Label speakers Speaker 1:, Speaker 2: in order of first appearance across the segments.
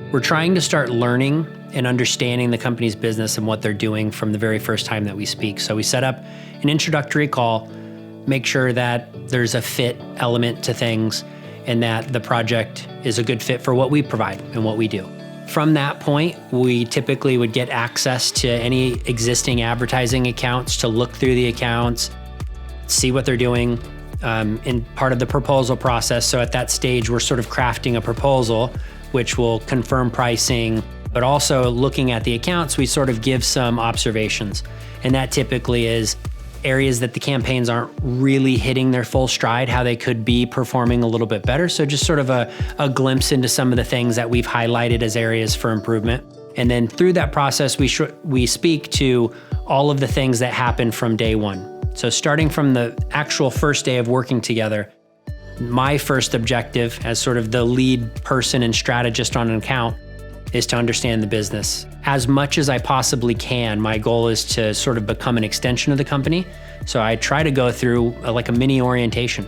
Speaker 1: We're trying to start learning and understanding the company's business and what they're doing from the very first time that we speak. So we set up an introductory call, make sure that there's a fit element to things and that the project is a good fit for what we provide and what we do. From that point, we typically would get access to any existing advertising accounts to look through the accounts, see what they're doing in part of the proposal process. So at that stage, we're sort of crafting a proposal, which will confirm pricing, but also looking at the accounts, we sort of give some observations. And that typically is areas that the campaigns aren't really hitting their full stride, how they could be performing a little bit better. So just sort of a glimpse into some of the things that we've highlighted as areas for improvement. And then through that process, we speak to all of the things that happen from day one. So starting from the actual first day of working together, my first objective as sort of the lead person and strategist on an account is to understand the business. As much as I possibly can, my goal is to sort of become an extension of the company. So I try to go through like a mini orientation.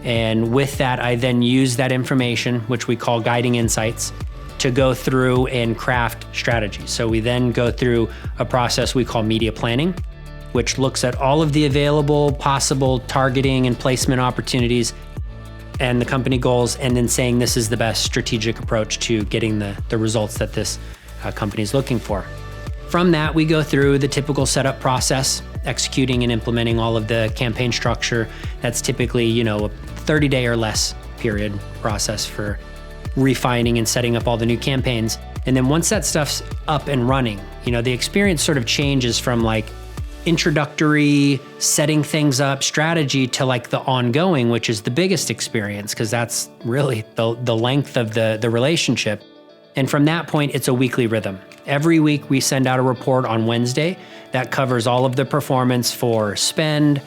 Speaker 1: And with that, I then use that information, which we call guiding insights, to go through and craft strategies. So we then go through a process we call media planning, which looks at all of the available possible targeting and placement opportunities and the company goals, and then saying this is the best strategic approach to getting the results that this company is looking for. From that, we go through the typical setup process, executing and implementing all of the campaign structure. That's typically, a 30-day or less period process for refining and setting up all the new campaigns. And then once that stuff's up and running, the experience sort of changes from like introductory, setting things up strategy to like the ongoing, which is the biggest experience because that's really the length of the relationship. And from that point, it's a weekly rhythm. Every week we send out a report on Wednesday that covers all of the performance for spend,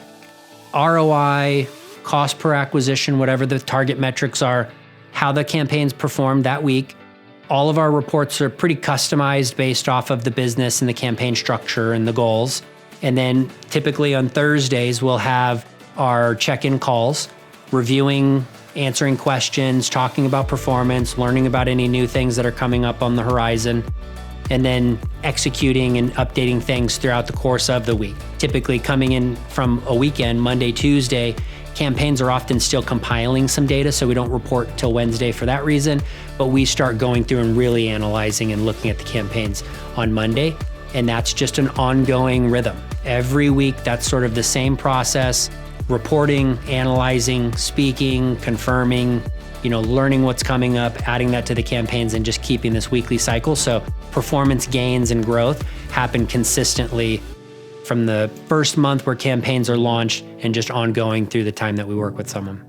Speaker 1: ROI, cost per acquisition, whatever the target metrics are, how the campaigns performed that week. All of our reports are pretty customized based off of the business and the campaign structure and the goals. And then typically on Thursdays, we'll have our check-in calls, reviewing, answering questions, talking about performance, learning about any new things that are coming up on the horizon, and then executing and updating things throughout the course of the week. Typically coming in from a weekend, Monday, Tuesday, campaigns are often still compiling some data, so we don't report till Wednesday for that reason, but we start going through and really analyzing and looking at the campaigns on Monday. And that's just an ongoing rhythm. Every week, that's sort of the same process, reporting, analyzing, speaking, confirming, learning what's coming up, adding that to the campaigns and just keeping this weekly cycle. So performance gains and growth happen consistently from the first month where campaigns are launched and just ongoing through the time that we work with someone.